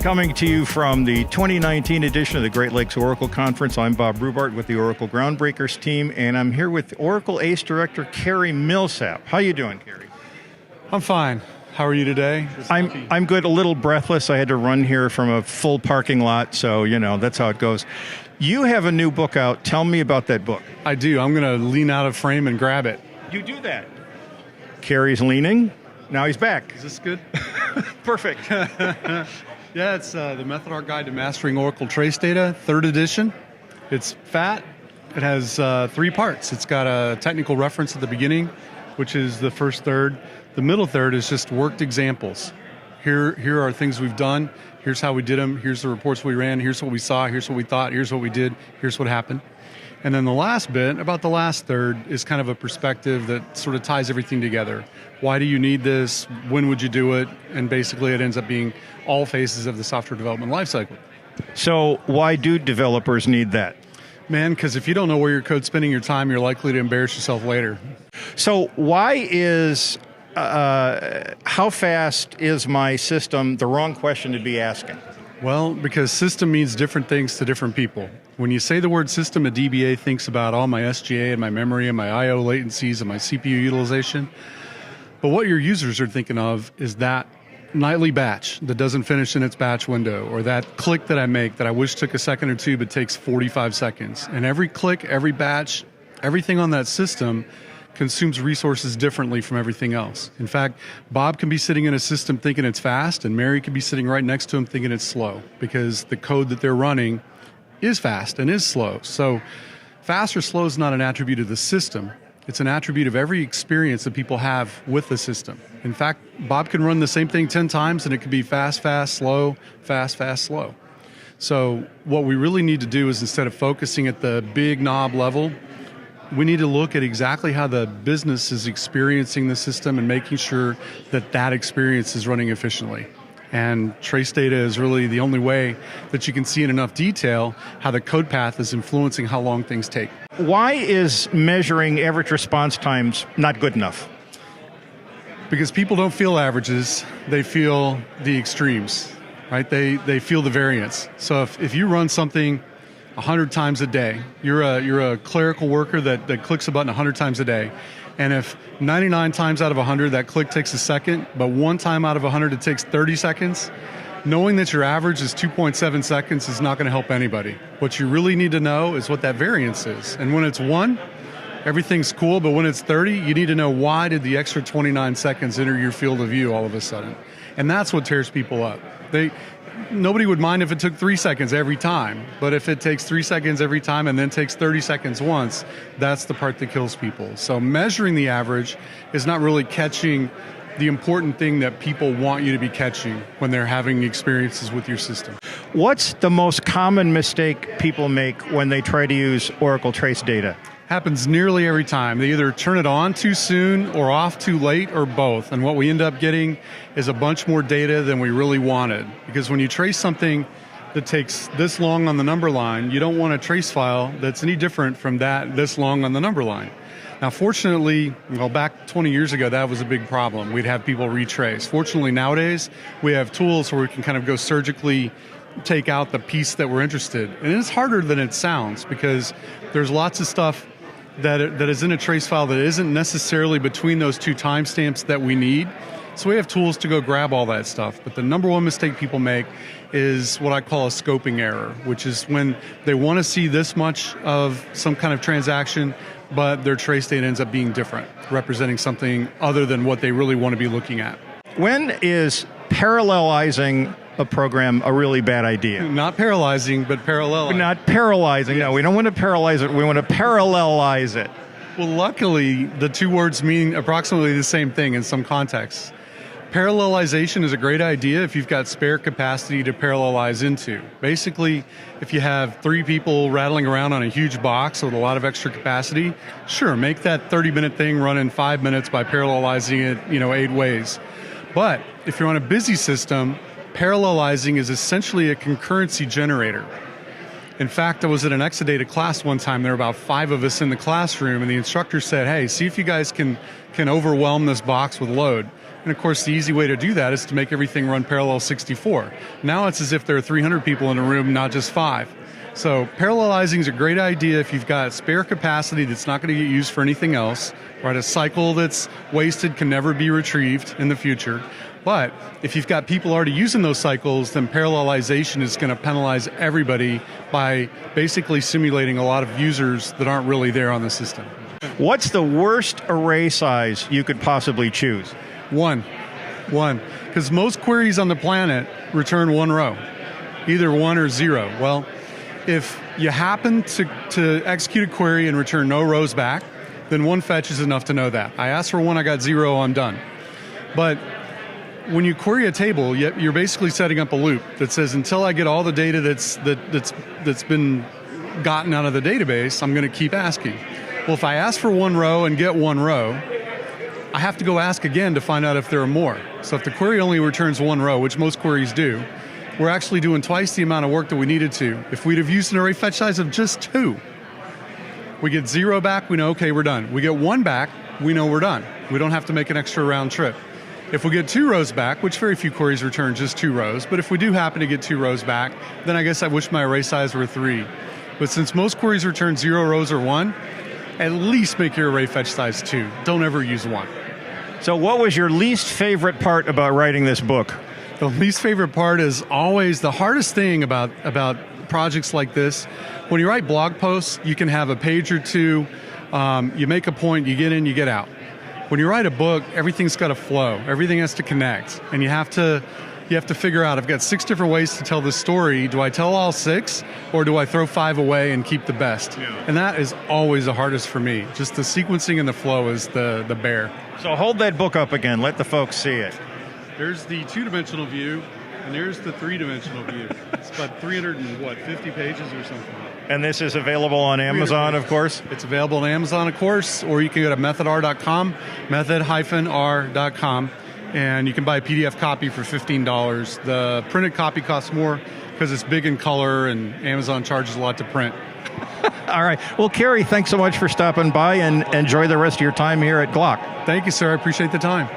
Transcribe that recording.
Coming to you from the 2019 edition of the Great Lakes Oracle Conference, I'm Bob Rubart with the Oracle Groundbreakers team, and I'm here with Oracle ACE Director Cary Millsap. How you doing, Cary? I'm fine. How are you today? I'm good, a little breathless. I had to run here from a full parking lot, so that's how it goes. You have a new book out. Tell me about that book. I do. I'm going to lean out of frame and grab it. You do that. Cary's leaning. Now he's back. Is this good? Perfect. Yeah, it's the Method Art Guide to Mastering Oracle Trace Data, 3rd edition. It's fat. It has 3 parts. It's got a technical reference at the beginning, which is the first third. The middle third is just worked examples. Here are things we've done. Here's how we did them. Here's the reports we ran. Here's what we saw. Here's what we thought. Here's what we did. Here's what happened. And then the last bit, about the last third, is kind of a perspective that sort of ties everything together. Why do you need this? When would you do it? And basically it ends up being all phases of the software development lifecycle. So why do developers need that? Man, because if you don't know where your code's spending your time, you're likely to embarrass yourself later. So why is, how fast is my system the wrong question to be asking? Well, because system means different things to different people. When you say the word system, a DBA thinks about all my SGA and my memory and my I/O latencies and my CPU utilization. But what your users are thinking of is that nightly batch that doesn't finish in its batch window, or that click that I make that I wish took a second or two but takes 45 seconds. And every click, every batch, everything on that system consumes resources differently from everything else. In fact, Bob can be sitting in a system thinking it's fast, and Mary can be sitting right next to him thinking it's slow, because the code that they're running is fast and is slow. So fast or slow is not an attribute of the system. It's an attribute of every experience that people have with the system. In fact, Bob can run the same thing 10 times and it could be fast, fast, slow, fast, fast, slow. So what we really need to do is, instead of focusing at the big knob level, we need to look at exactly how the business is experiencing the system and making sure that that experience is running efficiently. And trace data is really the only way that you can see in enough detail how the code path is influencing how long things take. Why is measuring average response times not good enough? Because people don't feel averages, they feel the extremes, right? They feel the variance. So if you run something 100 times a day, you're a clerical worker that clicks a button 100 times a day, and if 99 times out of 100 that click takes a second, but 1 time out of 100 it takes 30 seconds, knowing that your average is 2.7 seconds is not going to help anybody. What you really need to know is what that variance is. And when it's 1, everything's cool, but when it's 30, you need to know, why did the extra 29 seconds enter your field of view all of a sudden? And that's what tears people up. Nobody would mind if it took 3 seconds every time, but if it takes 3 seconds every time and then takes 30 seconds once, that's the part that kills people. So measuring the average is not really catching the important thing that people want you to be catching when they're having experiences with your system. What's the most common mistake people make when they try to use Oracle Trace Data? Happens nearly every time. They either turn it on too soon or off too late, or both. And what we end up getting is a bunch more data than we really wanted. Because when you trace something that takes this long on the number line, you don't want a trace file that's any different from that this long on the number line. Now fortunately, back 20 years ago, that was a big problem. We'd have people retrace. Fortunately nowadays, we have tools where we can kind of go surgically take out the piece that we're interested in. And it's harder than it sounds, because there's lots of stuff that is in a trace file that isn't necessarily between those 2 timestamps that we need. So we have tools to go grab all that stuff. But the number one mistake people make is what I call a scoping error, which is when they want to see this much of some kind of transaction, but their trace data ends up being different, representing something other than what they really want to be looking at. When is parallelizing a program a really bad idea? Not paralyzing, but parallelizing. Not paralyzing. Yes. No, we don't want to paralyze it. We want to parallelize it. Well, luckily, the 2 words mean approximately the same thing in some contexts. Parallelization is a great idea if you've got spare capacity to parallelize into. Basically, if you have 3 people rattling around on a huge box with a lot of extra capacity, sure, make that 30-minute thing run in 5 minutes by parallelizing it, 8 ways. But if you're on a busy system, parallelizing is essentially a concurrency generator. In fact, I was at an Exadata class one time. There were about 5 of us in the classroom, and the instructor said, hey, see if you guys can overwhelm this box with load. And of course, the easy way to do that is to make everything run parallel 64. Now it's as if there are 300 people in a room, not just 5. So parallelizing is a great idea if you've got spare capacity that's not going to get used for anything else, right? A cycle that's wasted can never be retrieved in the future. But if you've got people already using those cycles, then parallelization is going to penalize everybody by basically simulating a lot of users that aren't really there on the system. What's the worst array size you could possibly choose? One. Because most queries on the planet return one row, either 1 or 0. Well, if you happen to execute a query and return no rows back, then 1 fetch is enough to know that. I asked for 1, I got 0, I'm done. But when you query a table, you're basically setting up a loop that says until I get all the data that's been gotten out of the database, I'm going to keep asking. Well, if I ask for 1 row and get 1 row, I have to go ask again to find out if there are more. So if the query only returns 1 row, which most queries do, we're actually doing twice the amount of work that we needed to. If we'd have used an array fetch size of just 2, we get 0 back, we know, okay, we're done. We get 1 back, we know we're done. We don't have to make an extra round trip. If we get 2 rows back, which very few queries return just 2 rows, but if we do happen to get 2 rows back, then I guess I wish my array size were 3. But since most queries return 0 rows or 1, at least make your array fetch size 2. Don't ever use 1. So what was your least favorite part about writing this book? The least favorite part is always the hardest thing about projects like this. When you write blog posts, you can have a page or 2, you make a point, you get in, you get out. When you write a book, everything's got to flow. Everything has to connect. And you have to figure out, I've got 6 different ways to tell this story. Do I tell all 6, or do I throw 5 away and keep the best? Yeah. And that is always the hardest for me. Just the sequencing and the flow is the bear. So hold that book up again. Let the folks see it. There's the 2-dimensional view, and there's the 3-dimensional view. It's about 350 pages or something. And this is available on Amazon, of course? It's available on Amazon, of course, or you can go to methodr.com, method-r.com, and you can buy a PDF copy for $15. The printed copy costs more because it's big in color, and Amazon charges a lot to print. All right. Well, Cary, thanks so much for stopping by, and enjoy the rest of your time here at Glock. Thank you, sir. I appreciate the time.